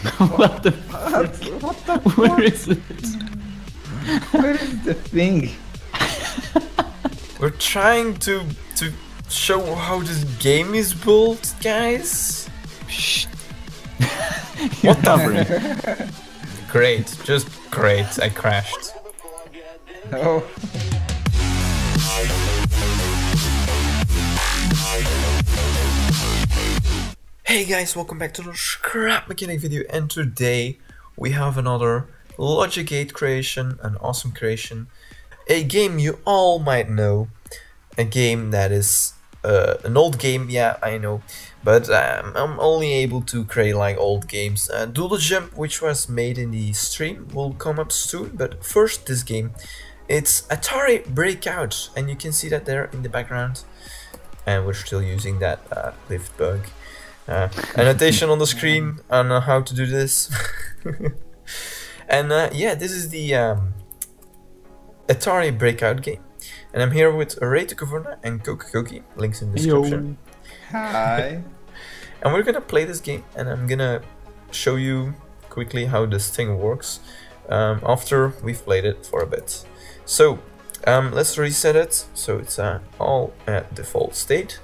What the? What the Where fuck? is it? Where is the thing? We're trying to show how this game is built, guys. Shh. What the? Great, just great. I crashed. Oh. Hey guys, welcome back to the Scrap Mechanic video, and today we have another Logic Gate creation, an awesome creation, a game you all might know, a game that is an old game, yeah, I know, but I'm only able to create like old games. Doodle Jump, which was made in the stream, will come up soon, but first this game, it's Atari Breakout, and you can see that there in the background, and we're still using that lift bug. Annotation on the screen on how to do this. And yeah, this is the Atari Breakout game, and I'm here with Ray Tukaverna and Cookie, links in the description. Hi. And we're gonna play this game, and I'm gonna show you quickly how this thing works after we've played it for a bit. So let's reset it so it's all at default state.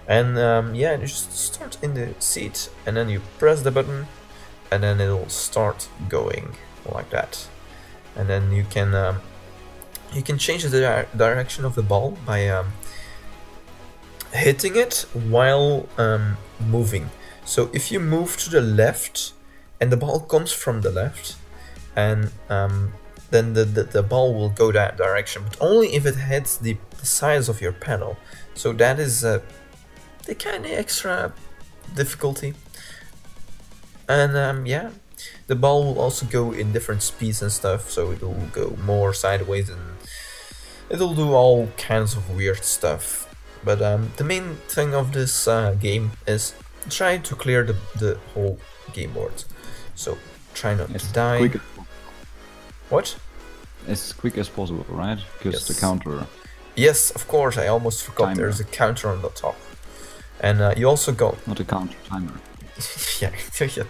And yeah, you just start in the seat, and then you press the button, and then it'll start going like that. And then you can change the direction of the ball by hitting it while moving. So if you move to the left, and the ball comes from the left, and then the ball will go that direction, but only if it hits the size of your panel. So that is the kind of extra difficulty. And yeah, the ball will also go in different speeds and stuff, so it will go more sideways and it'll do all kinds of weird stuff. But the main thing of this game is trying to clear the whole game board. So try not to die. Quick. What? As quick as possible, right? Because the counter. Yes, of course, I almost forgot Timer. there's a counter on the top. And you also got... Not a counter, timer. yeah,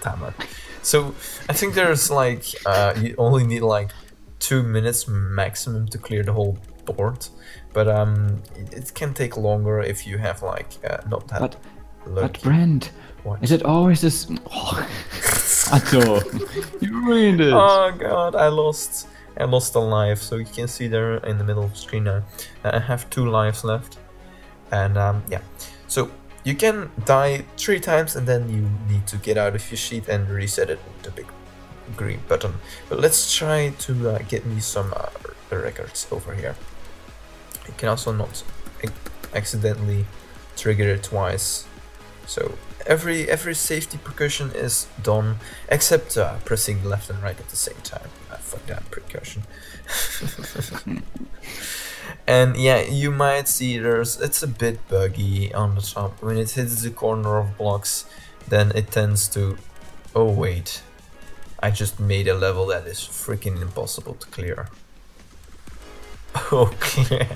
timer. So I think there's like you only need like 2 minutes maximum to clear the whole board, but it can take longer if you have like not that. But Brent, What? is it always this? Oh, Atto, you ruined it. Oh god, I lost a life. So you can see there in the middle of the screen now. I have 2 lives left, and yeah. So you can die 3 times, and then you need to get out of your sheet and reset it with the big green button. But let's try to get me some records over here. You can also not accidentally trigger it twice. So every safety precaution is done, except pressing left and right at the same time. Fuck that precaution. And yeah, you might see it's a bit buggy on the top. When it hits the corner of blocks, then it tends to... Oh wait, I just made a level that is freaking impossible to clear. Okay,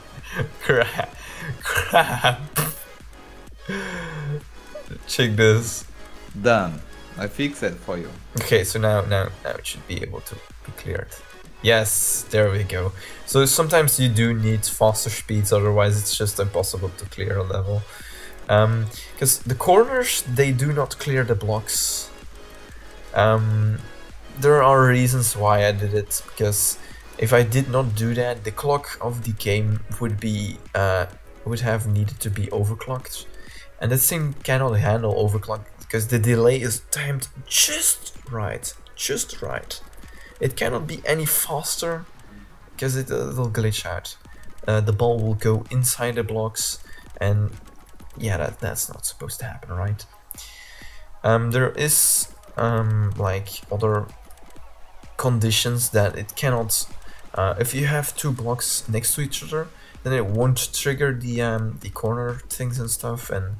crap. Check this. Done. I fixed it for you. Okay, so now it should be able to be cleared. Yes, there we go. So sometimes you do need faster speeds, otherwise it's just impossible to clear a level. Because the corners, they do not clear the blocks. There are reasons why I did it, because if I did not do that, the clock of the game would be would have needed to be overclocked. And this thing cannot handle overclock because the delay is timed just right. It cannot be any faster because it'll glitch out. The ball will go inside the blocks, and yeah, that's not supposed to happen, right? There is like other conditions that it cannot. If you have 2 blocks next to each other, then it won't trigger the corner things and stuff, and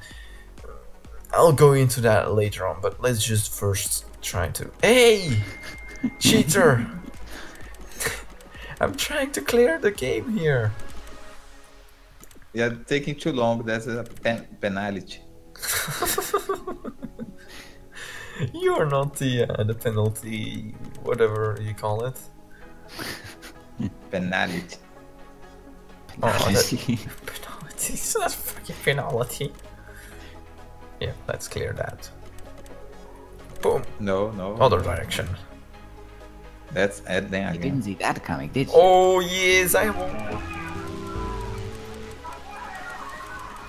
I'll go into that later on, but let's just first try to... Hey! Cheater! I'm trying to clear the game here. You're taking too long. That's a penalty. You're not the penalty, whatever you call it. Penalty. Oh, that, See? penalty. It's not fucking penalty. Yeah, let's clear that. Boom. No, no. Other direction. Let's add them You again. didn't see that coming, did you? Oh yes, I won.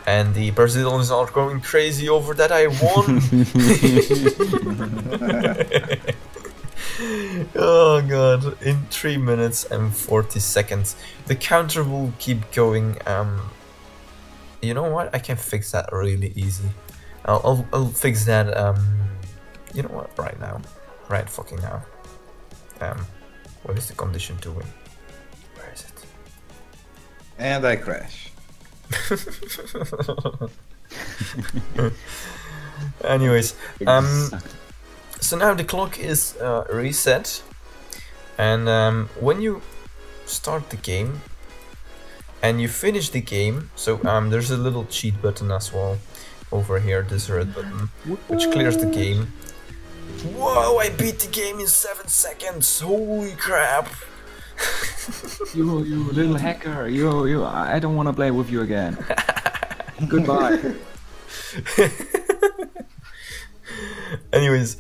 And the Brazilians are going crazy over that I won. Oh god, in 3 minutes and 40 seconds. The counter will keep going. You know what? I can fix that really easy. I'll fix that, you know what? Right now. Right fucking now. What is the condition to win? Where is it? And I crash. Anyways, so now the clock is reset, and when you start the game and you finish the game, so there's a little cheat button as well over here, this red button, which clears the game. Whoa, I beat the game in 7 seconds! Holy crap! You little hacker, I don't want to play with you again. Goodbye. Anyways,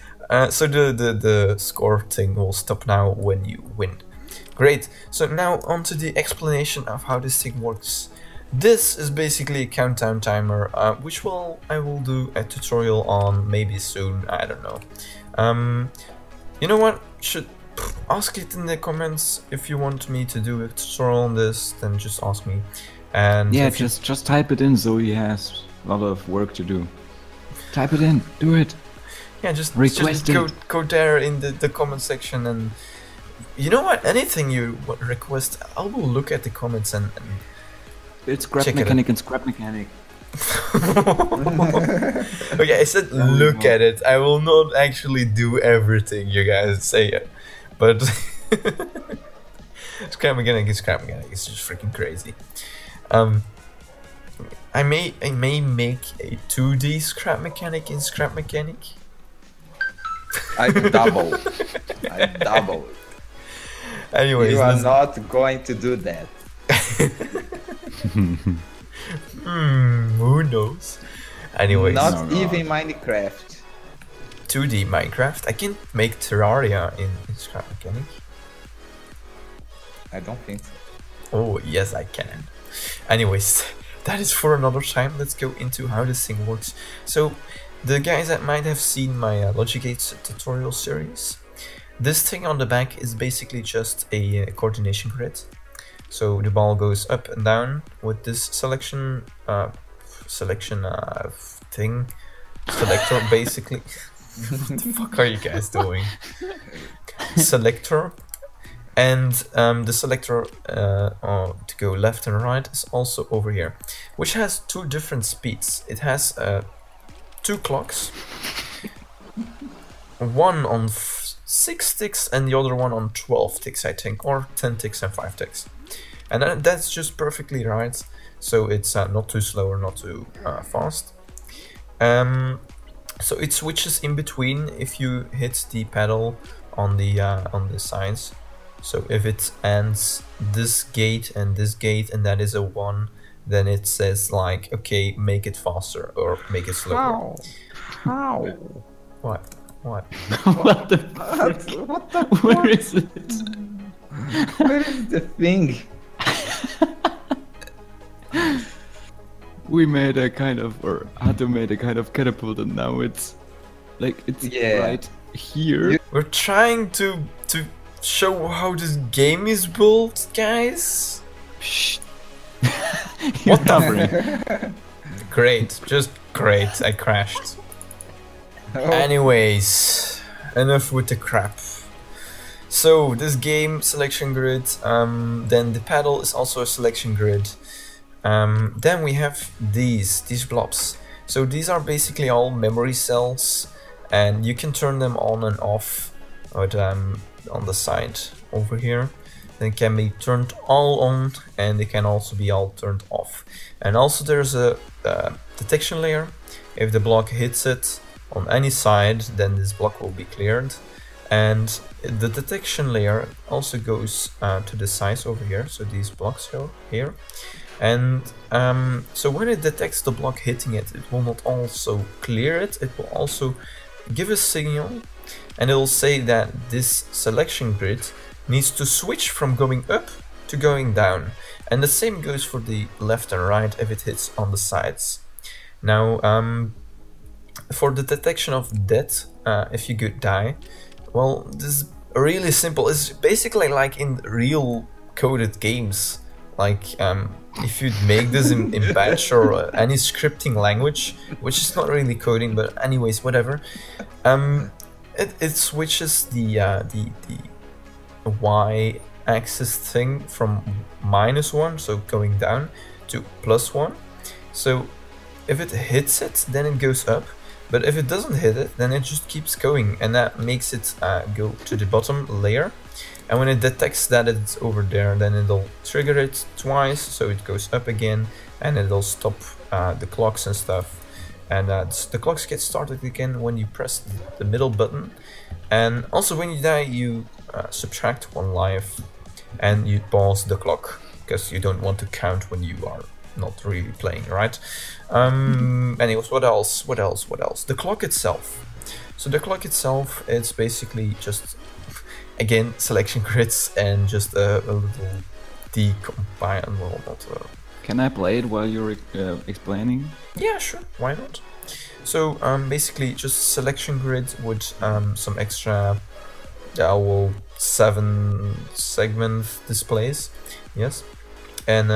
so the score thing will stop now when you win. Great, so now on to the explanation of how this thing works. This is basically a countdown timer, which I will do a tutorial on maybe soon, I don't know. You know what, ask it in the comments if you want me to do a tutorial on this, then just ask me. And Yeah, just type it in so he has a lot of work to do. Type it in, do it. yeah, just Request go there in the comment section, and you know what, anything you request, I will look at the comments and It's scrap check it mechanic and scrap mechanic. okay, I said look at it. I will not actually do everything you guys say, but scrap mechanic is scrap mechanic. It's just freaking crazy. I may make a 2D scrap mechanic in scrap mechanic. I double. I double. Anyways, You are not going to do that. who knows? Anyways, Not even Minecraft. 2D Minecraft. I can make Terraria in scrap mechanic. I don't think so. Oh, yes, I can. Anyways, that is for another time. Let's go into how this thing works. So, the guys that might have seen my Logic Gates tutorial series, this thing on the back is basically just a coordination grid. So the ball goes up and down with this selection thing, selector basically. What the fuck are you guys doing? Selector. And the selector to go left and right is also over here, which has 2 different speeds. It has 2 clocks, one on 6 ticks and the other one on 12 ticks, I think, or 10 ticks and 5 ticks. And that's just perfectly right, so it's not too slow or not too fast. So it switches in between if you hit the pedal on the sides. So if it ends this gate and that is a 1, then it says like, okay, make it faster or make it slower. How? What? What? What the fuck? What the Where is it? Where is the thing? We made a kind of, or Hato made a kind of catapult, and now it's like it's right here. We're trying to show how this game is built, guys. Shh. What the? Great, just great. I crashed. Oh. Anyways, enough with the crap. So this game selection grid, then the paddle is also a selection grid. Then we have these blobs. So these are basically all memory cells, and you can turn them on and off. But on the side over here, they can be turned all on, and they can also be all turned off. And also there's a detection layer. If the block hits it on any side, then this block will be cleared. And the detection layer also goes to the sides over here, so these blocks here. And so when it detects the block hitting it, it will not also clear it, it will also give a signal, and it will say that this selection grid needs to switch from going up to going down. And the same goes for the left and right if it hits on the sides. Now, for the detection of death, if you could die, well, this is really simple. It's basically like in real coded games. Like, if you'd make this in Bash or any scripting language, which is not really coding, but anyways, whatever. It switches the y-axis thing from -1, so going down, to +1. So if it hits it, then it goes up. But if it doesn't hit it, then it just keeps going, and that makes it go to the bottom layer. And when it detects that it's over there, then it'll trigger it twice, so it goes up again, and it'll stop the clocks and stuff. And the clocks get started again when you press the middle button. And also when you die, you subtract 1 life, and you pause the clock, because you don't want to count when you are not really playing, right? Anyways, what else? The clock itself. So the clock itself, it's basically just, again, selection grids and just a little decompile. Well, not. Can I play it while you're explaining? Yeah, sure. Why not? So basically, just selection grid with some extra, 7 segment displays. Yes. And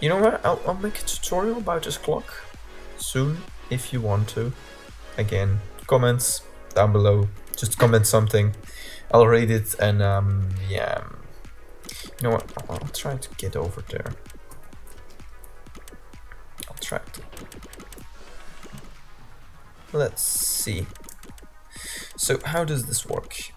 you know what? I'll make a tutorial about this clock soon if you want to. Again, comments down below. Just comment something. I'll read it, and yeah. You know what? I'll try to get over there. I'll try to. Let's see. So how does this work?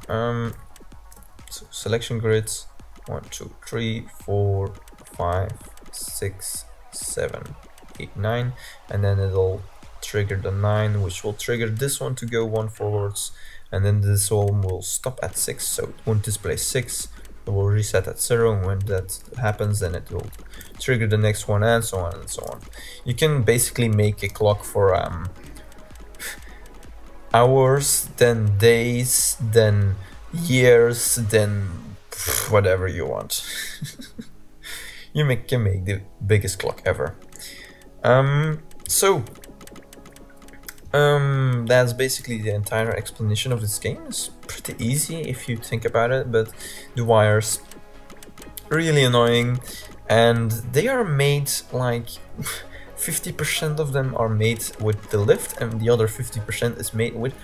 So selection grids. 1, 2, 3, 4, 5, 6, 7, 8, 9, and then it'll trigger the 9, which will trigger this one to go 1 forwards, and then this one will stop at 6, so it won't display 6. It will reset at 0, and when that happens, then it will trigger the next one, and so on and so on. You can basically make a clock for hours, then days, then years, then whatever you want. You can make the biggest clock ever. That's basically the entire explanation of this game. It's pretty easy if you think about it, but the wires really annoying, and they are made like 50% of them are made with the lift, and the other 50% is made with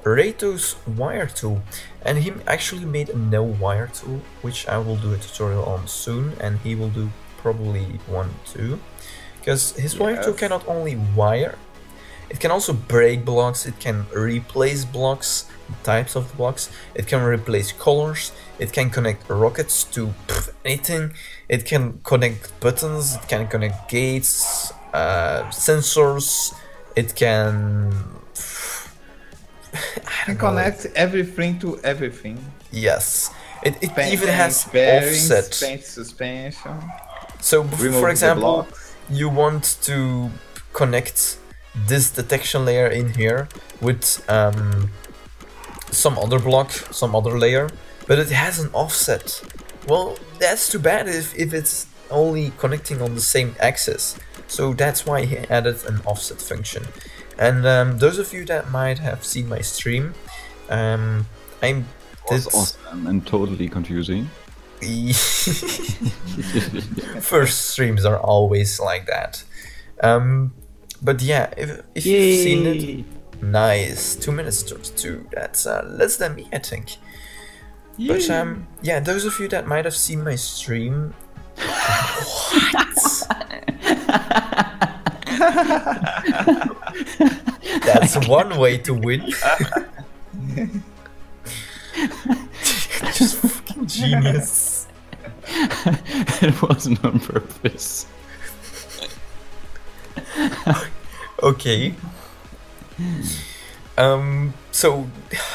Rato's wire tool, and he actually made a no wire tool, which I will do a tutorial on soon, and he will do probably one too, because his wire tool cannot only wire, it can also break blocks, it can replace blocks, types of blocks, it can replace colors, it can connect rockets to anything, it can connect buttons, it can connect gates, sensors, it can connect everything to everything. Yes, it even has bearings, offset. suspension. So, for example, blocks. You want to connect this detection layer in here with some other block, some other layer, but it has an offset. Well, that's too bad if it's only connecting on the same axis. So that's why he added an offset function. And those of you that might have seen my stream, was awesome and totally confusing. First streams are always like that. But yeah, if you've seen it, nice. 2 minutes too. That's less than me, I think. Yay. But yeah, those of you that might have seen my stream. What? That's one way to win. Just fucking genius. It wasn't on purpose. Okay. So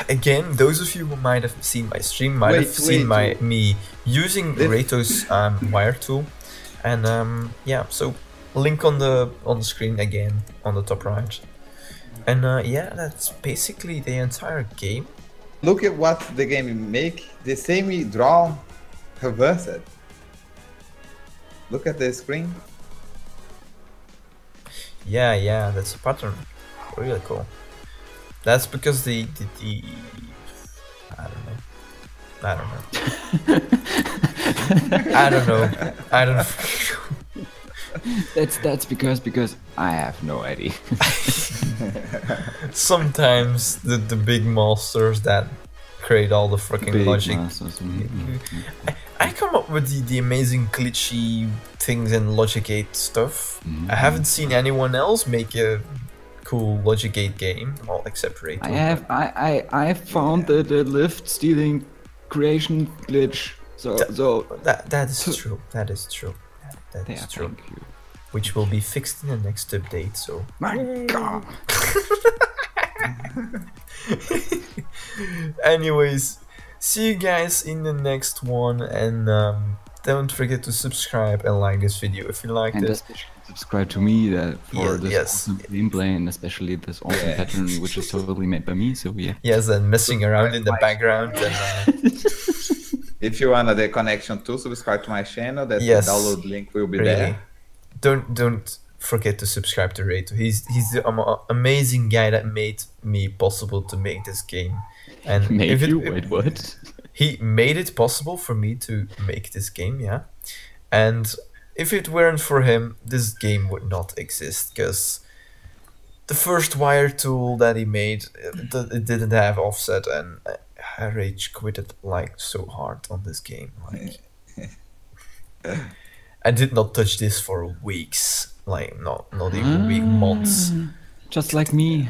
again, those of you who might have seen my stream might have seen me using Rato's wire tool, and yeah. So link on the screen again on the top right, and yeah, that's basically the entire game. Look at what the game make. The same draw, reverse it. Look at the screen. Yeah, that's a pattern. Really cool. That's because the I don't know. That's because I have no idea. Sometimes the big monsters that create all the freaking logic. I come up with the amazing glitchy things in Logic 8 stuff. I haven't seen anyone else make a cool Logic 8 game, well, except Ray. I found the lift stealing creation glitch. That is true. That is true. That is true. Thank you. Which will be fixed in the next update. So. My God. Anyways, see you guys in the next one, and don't forget to subscribe and like this video if you liked it. Especially subscribe to me for this awesome gameplay, and especially this awesome pattern which is totally made by me. So yeah. Yes, and messing around in the background. And, if you want the connection to subscribe to my channel, the download link will be there. Don't forget to subscribe to Rato. He's the amazing guy that made me possible to make this game. And wait, what? He made it possible for me to make this game, yeah. And if it weren't for him, this game would not exist, because the first wire tool that he made, it didn't have offset, and I rage quitted like so hard on this game. Like, I did not touch this for weeks, like not even weeks, months. Just like me.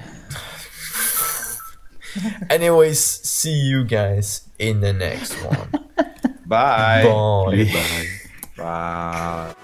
Anyways, see you guys in the next one. Bye. Bye. Bye. Bye.